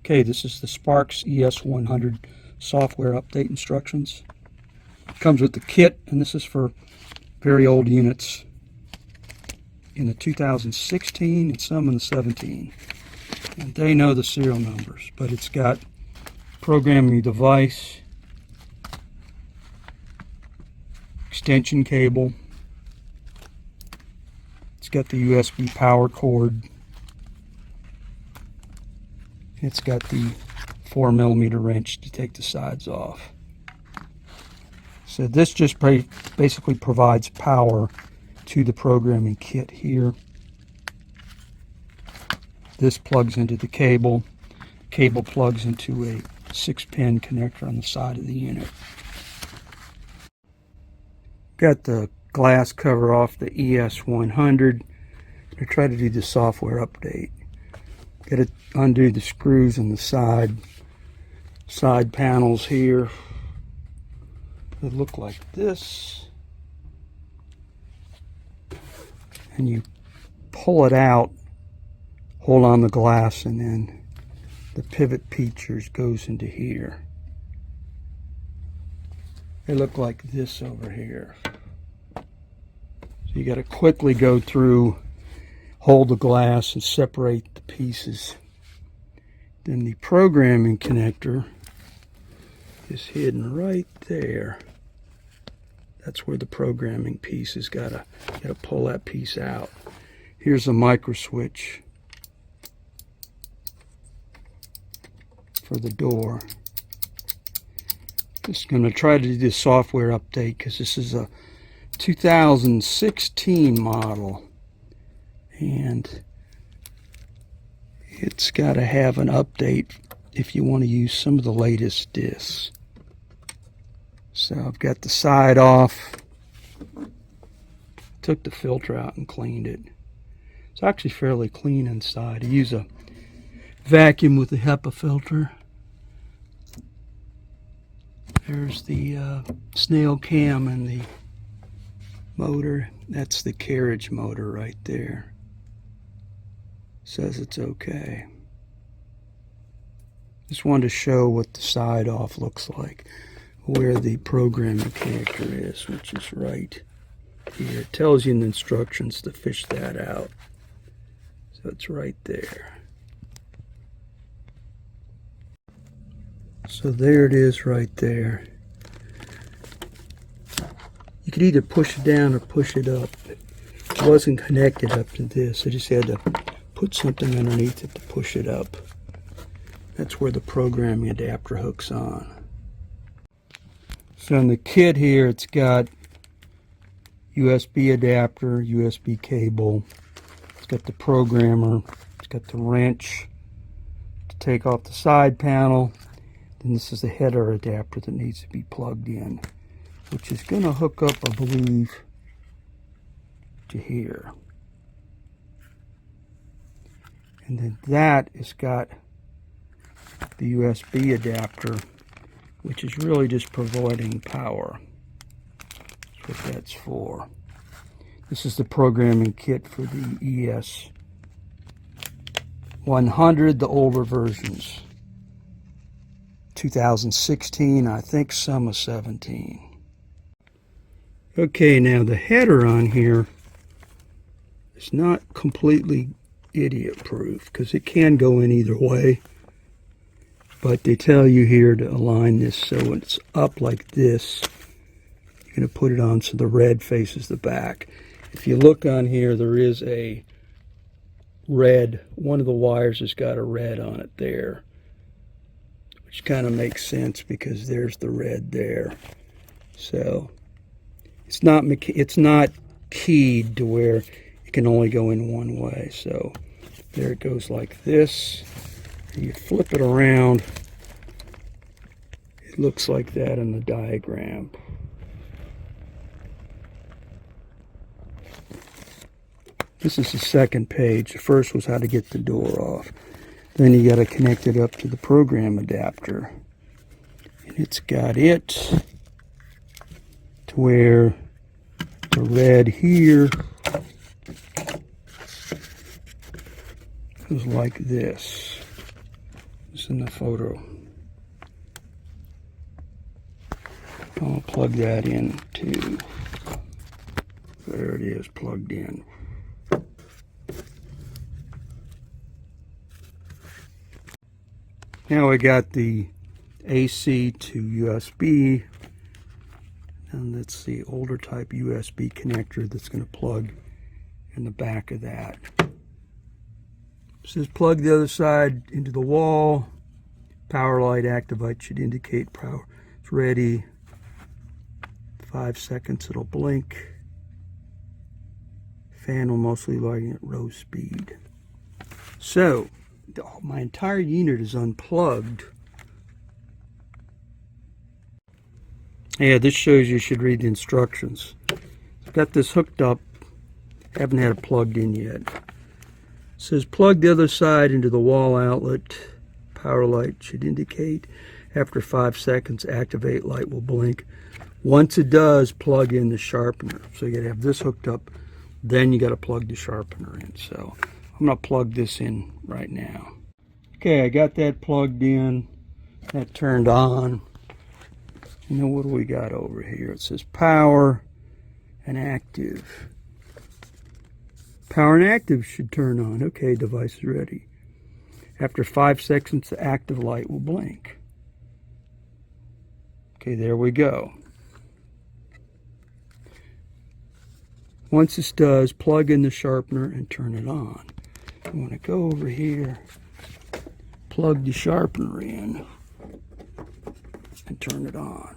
Okay, this is the SPARX ES100 software update instructions. It comes with the kit, and this is for very old units in the 2016 and some in the 17. And they know the serial numbers, but it's got programming device, extension cable, it's got the USB power cord, it's got the 4mm wrench to take the sides off. So this just basically provides power to the programming kit here. This plugs into the cable. Cable plugs into a 6-pin connector on the side of the unit. Got the glass cover off the ES100. I try to do the software update. Got to undo the screws on the side panels here. They look like this. And you pull it out, hold on the glass, and then the pivot features goes into here. They look like this over here. So you got to quickly go through, hold the glass, and separate the pieces. Then the programming connector is hidden right there. That's where the programming piece is. Gotta pull that piece out. Here's a micro switch for the door. Just going to try to do this software update because this is a 2016 model, and it's got to have an update if you want to use some of the latest discs. So I've got the side off, took the filter out and cleaned it. It's actually fairly clean inside. I use a vacuum with a HEPA filter. There's the snail cam and the motor. That's the carriage motor right there. Says it's okay. Just wanted to show what the side off looks like, where the programming connector is, which is right here. It tells you in the instructions to fish that out. So it's right there. So there it is right there. You could either push it down or push it up. It wasn't connected up to this. I just had to put something underneath it to push it up. That's where the programming adapter hooks on. So in the kit here, it's got USB adapter, USB cable. It's got the programmer. It's got the wrench to take off the side panel. Then this is the header adapter that needs to be plugged in, which is going to hook up, I believe, to here. And then that has got the USB adapter, which is really just providing power. That's what that's for. This is the programming kit for the ES100, the older versions. 2016, I think some of 17. Okay, now the header on here is not completely idiot-proof because it can go in either way. But they tell you here to align this so it's up like this. You're going to put it on so the red faces the back. If you look on here, there is a red. One of the wires has got a red on it there, which kind of makes sense because there's the red there. So it's not keyed to where it can only go in one way. So there it goes like this. You flip it around, it looks like that in the diagram. This is the second page. The first was how to get the door off. Then you got to connect it up to the program adapter. And it's got it to where the red here goes like this. It's in the photo. I'll plug that in too. There it is, plugged in. Now we got the AC to USB, and that's the older type USB connector that's going to plug in the back of that. It says plug the other side into the wall. Power light activate should indicate power is ready. 5 seconds it'll blink. Fan will mostly lighting at low speed. So my entire unit is unplugged. Yeah, this shows you should read the instructions. I've got this hooked up, haven't had it plugged in yet. It says plug the other side into the wall outlet. Power light should indicate. After 5 seconds, activate light will blink. Once it does, plug in the sharpener. So you gotta have this hooked up, then you gotta plug the sharpener in. So I'm gonna plug this in right now. Okay, I got that plugged in, that turned on. You know, what do we got over here? It says power and active. Power and active should turn on. Okay, device is ready. After 5 seconds, the active light will blink. Okay, there we go. Once this does, plug in the sharpener and turn it on. I want to go over here, plug the sharpener in, and turn it on.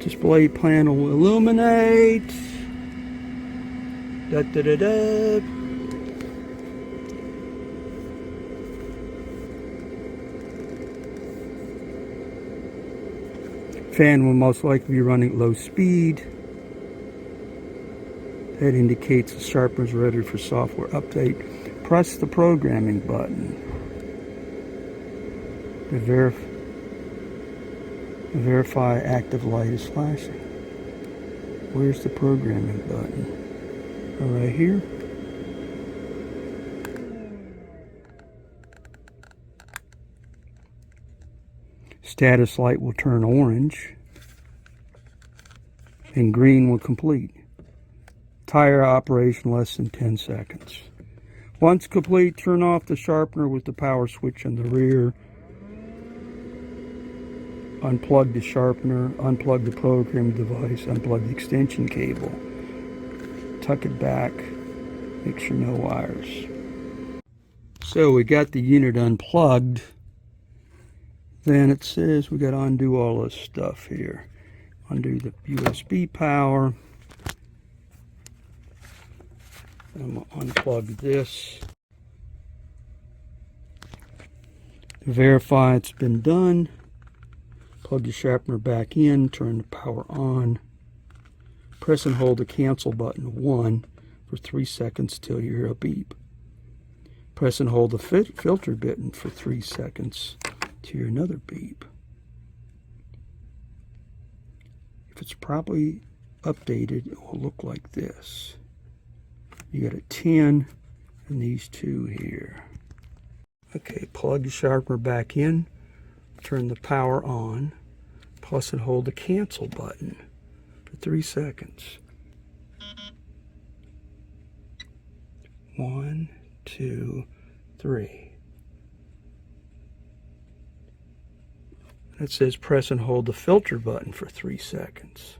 Display panel will illuminate. Da da da da. Fan will most likely be running at low speed. That indicates the sharpener is ready for software update. Press the programming button. The verify active light is flashing. Where's the programming button? Oh, right here. Status light will turn orange, and green will complete. Tire operation less than 10 seconds. Once complete, turn off the sharpener with the power switch in the rear. Unplug the sharpener, unplug the programming device, unplug the extension cable. Tuck it back, make sure no wires. So we got the unit unplugged. Then it says we got to undo all this stuff here. Undo the USB power. I'm going to unplug this. To verify it's been done, plug the sharpener back in, turn the power on. Press and hold the cancel button 1 for 3 seconds till you hear a beep. Press and hold the filter button for 3 seconds to hear another beep. If it's properly updated, it will look like this. You got a 10 and these two here. Okay, plug the sharpener back in, turn the power on, plus and hold the cancel button for 3 seconds. 1, 2, 3. It says press and hold the filter button for 3 seconds.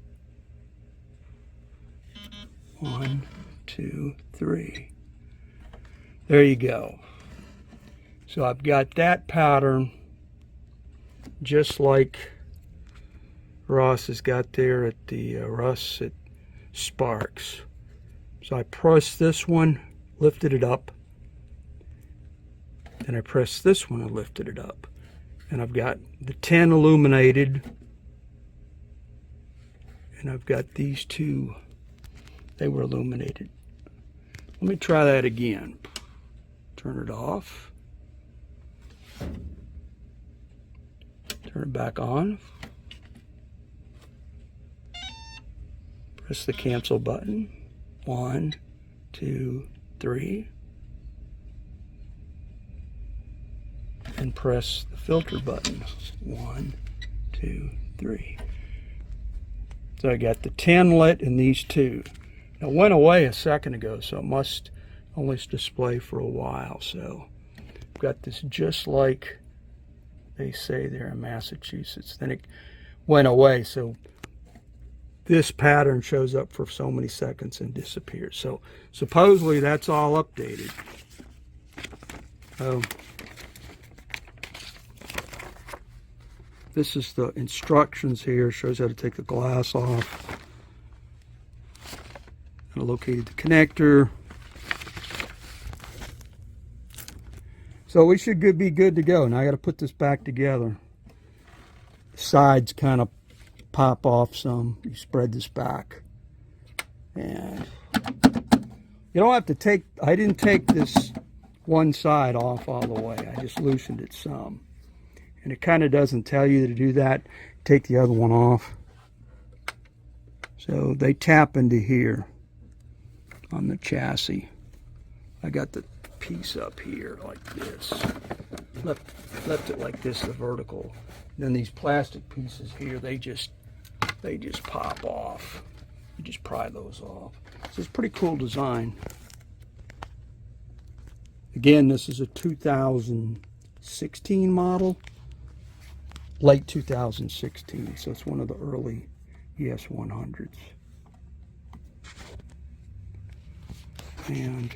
1, 2, 3. There you go. So I've got that pattern just like Ross has got there at the Russ at SPARX. So I pressed this one, lifted it up, and I pressed this one and lifted it up. And I've got the 10 illuminated, and I've got these two, they were illuminated. Let me try that again. Turn it off. Turn it back on. Press the cancel button. 1, 2, 3, and press the filter button. 1, 2, 3. So I got the 10 lit and these two. It went away a second ago, so it must only display for a while. So I've got this just like they say there in Massachusetts. Then it went away, so this pattern shows up for so many seconds and disappears. So supposedly that's all updated. This is the instructions here. Shows how to take the glass off. I located the connector. So we should be good to go. Now I got to put this back together. The sides kind of pop off some. You spread this back. And you don't have to take, I didn't take this one side off all the way. I just loosened it some. And it kind of doesn't tell you to do that. Take the other one off. So they tap into here on the chassis. I got the piece up here like this. Left it like this, the vertical. Then these plastic pieces here, they just pop off. You just pry those off. So it's a pretty cool design. Again, this is a 2016 model. Late 2016, so it's one of the early ES100s. And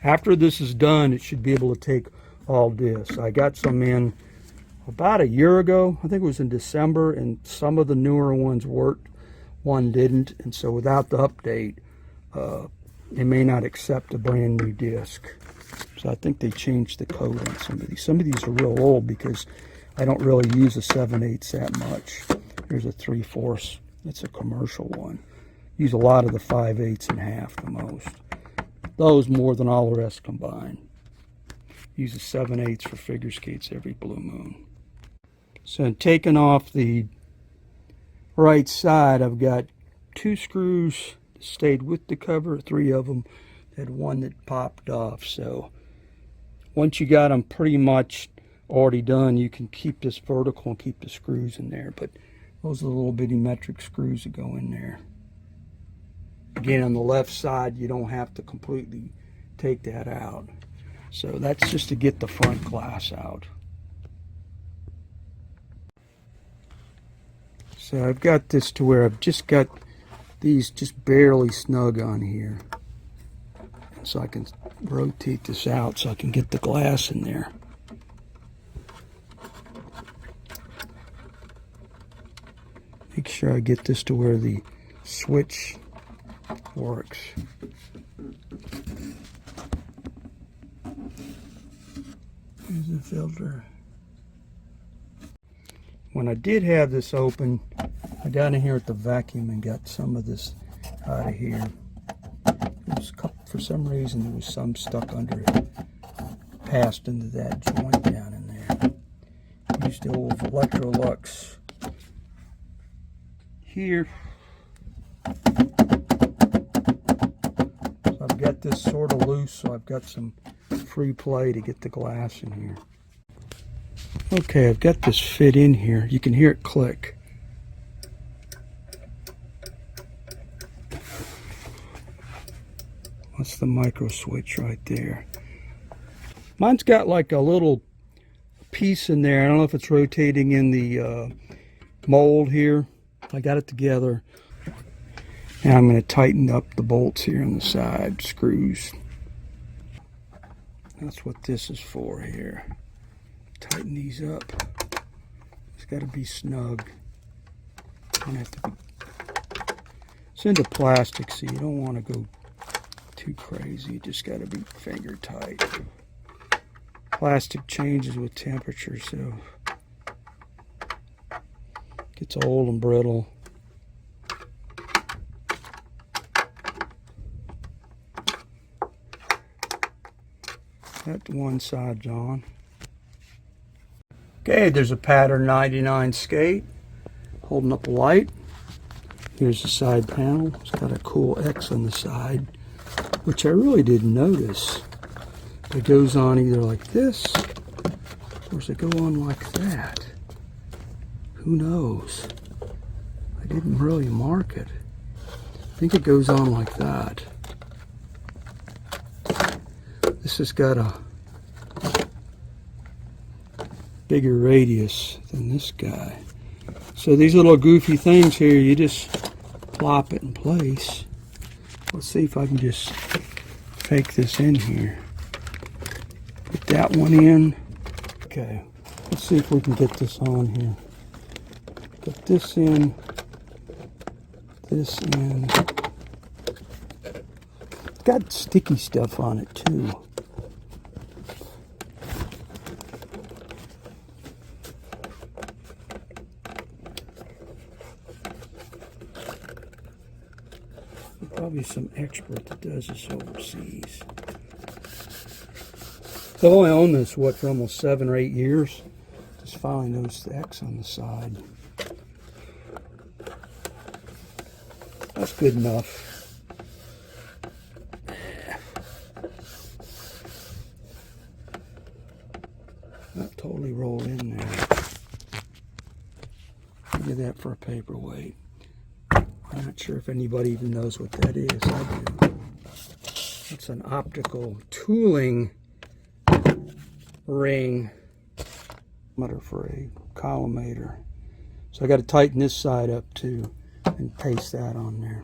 after this is done, it should be able to take all this. I got some in about a year ago. I think it was in December, and some of the newer ones worked, one didn't. And so without the update, it may not accept a brand new disc. So I think they changed the code on some of these. Some of these are real old because I don't really use a 7/8 that much. Here's a 3/4. That's a commercial one. Use a lot of the 5/8 and half the most. Those more than all the rest combined. Use a 7/8 for figure skates every blue moon. So taking off the right side, I've got 2 screws that stayed with the cover, 3 of them. Had one that popped off. So once you got them pretty much already done, you can keep this vertical and keep the screws in there, but those are the little bitty metric screws that go in there. Again, on the left side, you don't have to completely take that out. So that's just to get the front glass out. So I've got this to where I've just got these just barely snug on here. So I can rotate this out so I can get the glass in there. Make sure I get this to where the switch works. Here's the filter. When I did have this open, I got in here with the vacuum and got some of this out of here. For some reason, there was some stuck under it. Passed into that joint down in there. Used the old Electrolux here. So I've got this sort of loose, so I've got some free play to get the glass in here. Okay, I've got this fit in here. You can hear it click. That's the micro switch right there. Mine's got like a little piece in there. I don't know if it's rotating in the mold here. I got it together. Now I'm going to tighten up the bolts here on the side screws. That's what this is for here. Tighten these up. It's got to be snug. Don't have to be. It's into plastic, so you don't want to go too crazy. You just got to be finger tight. Plastic changes with temperature, so it gets old and brittle. That one side's on. Okay, there's a pattern 99 skate holding up a light. Here's the side panel. It's got a cool X on the side which I really didn't notice. It goes on either like this, or does it go on like that? Who knows? I didn't really mark it. I think it goes on like that. This has got a bigger radius than this guy. So these little goofy things here, you just plop it in place. Let's see if I can just fake this in here. Put that one in. Okay, let's see if we can get this on here. Put this in. This in. It's got sticky stuff on it too. Probably some expert that does this overseas. So I owned this, what, for almost 7 or 8 years. Just finally noticed the X on the side. That's good enough. Not totally rolled in there. Look at that for a paperweight. I'm not sure if anybody even knows what that is. I do. It's an optical tooling ring for a collimator. So I got to tighten this side up too and paste that on there.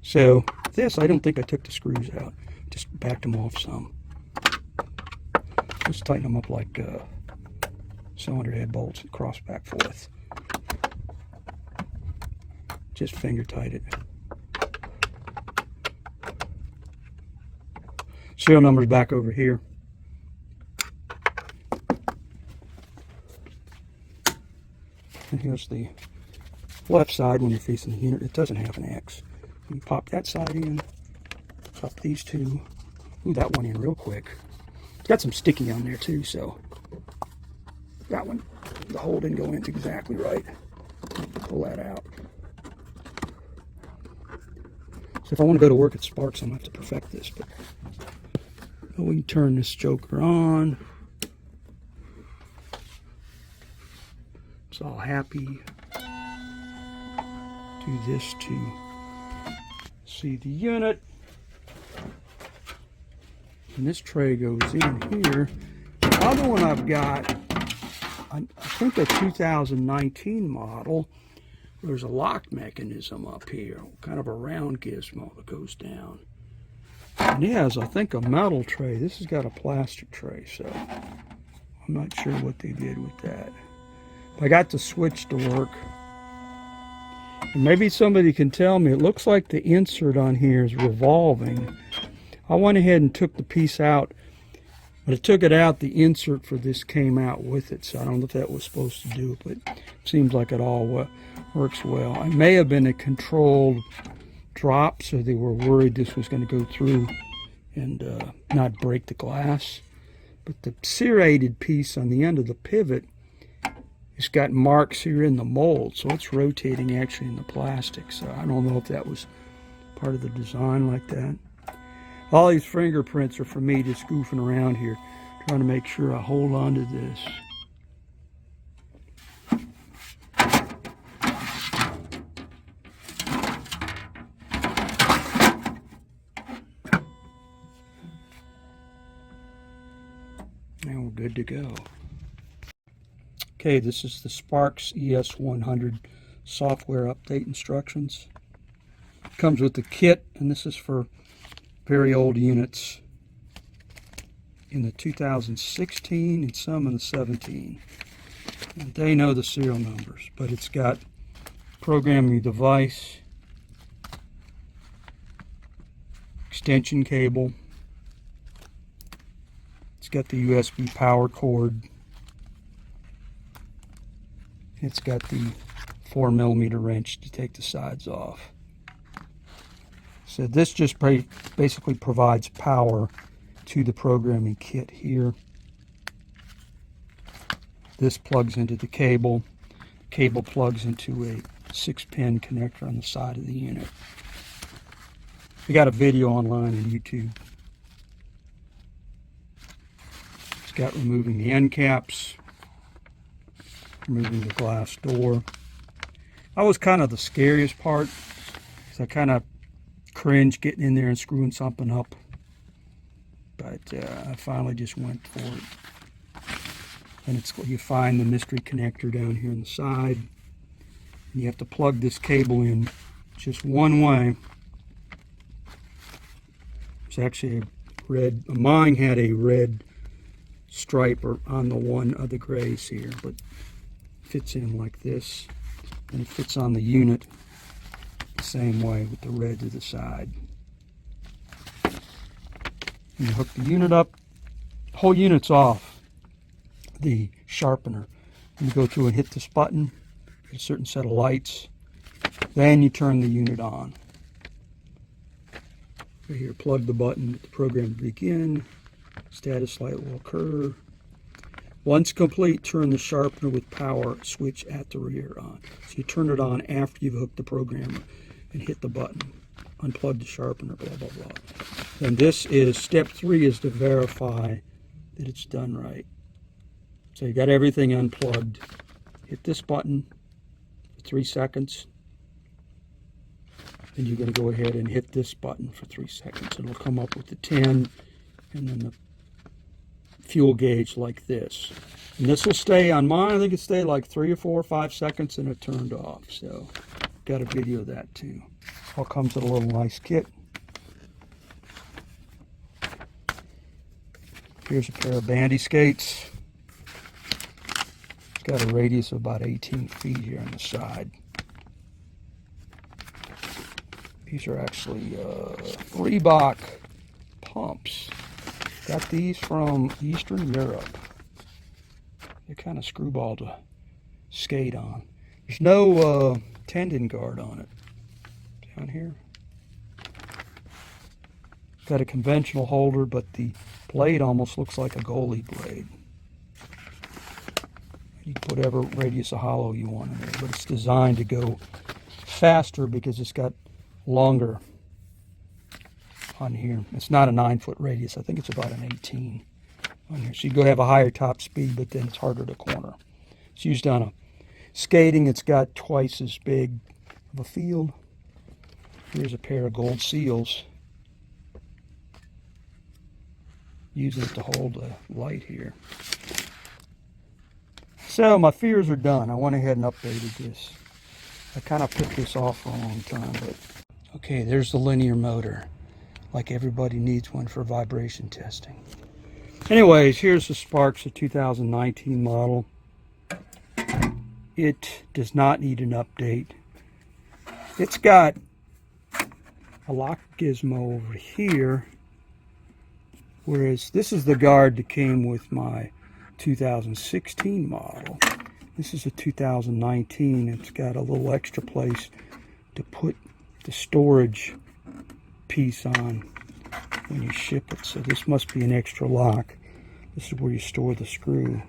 So this, I don't think I took the screws out. Just backed them off some. Just tighten them up like cylinder head bolts and cross back forth. Just finger tight it. Serial number's back over here. And here's the left side when you're facing the unit. It doesn't have an X. You pop that side in, pop these two. Move that one in real quick. It's got some sticky on there too, so that one, the hole didn't go in exactly right. Pull that out. So if I want to go to work at SPARX, I'm going to have to perfect this. But we can turn this joker on. It's all happy. Do this to see the unit. And this tray goes in here. The other one I've got, I think a 2019 model. There's a lock mechanism up here, kind of a round gizmo that goes down. And it has, I think, a metal tray. This has got a plastic tray, so I'm not sure what they did with that. But I got the switch to work. And maybe somebody can tell me, it looks like the insert on here is revolving. I went ahead and took the piece out. When I took it out, the insert for this came out with it, so I don't know if that was supposed to do it, but it seems like it all works well. It may have been a controlled drop, so they were worried this was going to go through and not break the glass. But the serrated piece on the end of the pivot, it's got marks here in the mold, so it's rotating actually in the plastic. So I don't know if that was part of the design like that. All these fingerprints are for me just goofing around here, trying to make sure I hold on to this. And we're good to go. Okay, this is the SPARX ES100 software update instructions. It comes with the kit, and this is for very old units in the 2016 and some in the 17. And they know the serial numbers, but it's got programming device, extension cable, it's got the USB power cord, it's got the 4mm wrench to take the sides off. So this just basically provides power to the programming kit here. This plugs into the cable. The cable plugs into a 6-pin connector on the side of the unit. We got a video online on YouTube. It's got removing the end caps, removing the glass door. That was kind of the scariest part, because I kind of cringed getting in there and screwing something up. But I finally just went for it. And it's, you find the mystery connector down here on the side. And you have to plug this cable in just one way. It's actually a red, mine had a red stripe on the one of the grays here, but it fits in like this. And it fits on the unit the same way with the red to the side. And you hook the unit up, the whole unit's off the sharpener. And you go through and hit this button, get a certain set of lights, then you turn the unit on. Right here, plug the button, the program to begin, status light will occur. Once complete, turn the sharpener with power switch at the rear on. So you turn it on after you've hooked the programmer and hit the button. Unplug the sharpener, blah, blah, blah. And this is, step 3 is to verify that it's done right. So you got everything unplugged. Hit this button for 3 seconds. Then you're going to go ahead and hit this button for 3 seconds. It'll come up with the 10 and then the fuel gauge like this. And this will stay on mine, I think it stayed like 3 or 4 or 5 seconds and it turned off. So got a video of that too. All comes with a little nice kit. Here's a pair of bandy skates. It's got a radius of about 18 feet here on the side. These are actually Reebok pumps. Got these from Eastern Europe. They're kind of screwball to skate on. There's no tendon guard on it. Down here. Got a conventional holder, but the blade almost looks like a goalie blade. You can put whatever radius of hollow you want in there, but it's designed to go faster because it's got longer on here. It's not a 9-foot radius. I think it's about an 18 on here. So you go have a higher top speed, but then it's harder to corner. It's used on a skating. It's got twice as big of a field. Here's a pair of gold seals. Using it to hold the light here. So my fears are done. I went ahead and updated this. I kind of put this off for a long time, but okay, there's the linear motor. Like everybody needs one for vibration testing. Anyways, here's the SPARX, a 2019 model. It does not need an update. It's got a lock gizmo over here, whereas this is the guard that came with my 2016 model. This is a 2019. It's got a little extra place to put the storage piece on when you ship it. So this must be an extra lock. This is where you store the screw.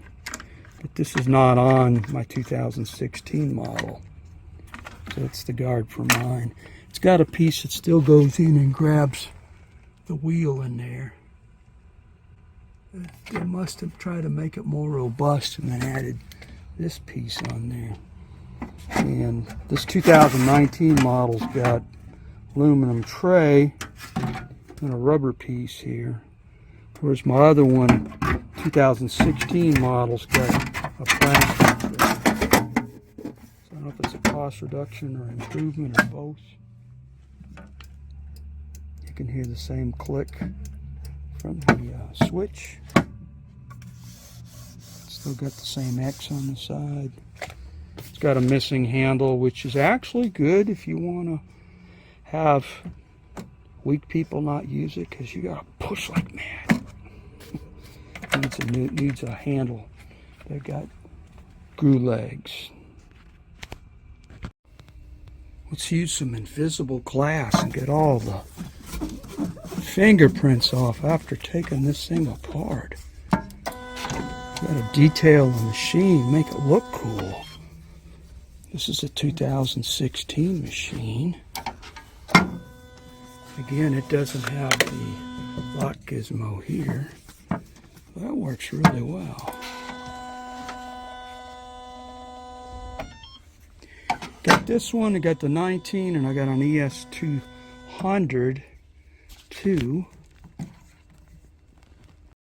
But this is not on my 2016 model. So it's the guard for mine. It's got a piece that still goes in and grabs the wheel in there. They must have tried to make it more robust and then added this piece on there. And this 2019 model's got aluminum tray and a rubber piece here. Whereas my other one, 2016 model's got a plastic tray. So I don't know if it's a cost reduction or improvement or both. You can hear the same click from the switch. Still got the same X on the side. It's got a missing handle, which is actually good if you want to have weak people not use it, because you got to push like mad. Needs a handle. They've got screw legs. Let's use some invisible glass and get all the fingerprints off after taking this thing apart. Got to detail the machine, make it look cool. This is a 2016 machine. Again, it doesn't have the lock gizmo here. That works really well. Got this one, I got the 19, and I got an ES200 too.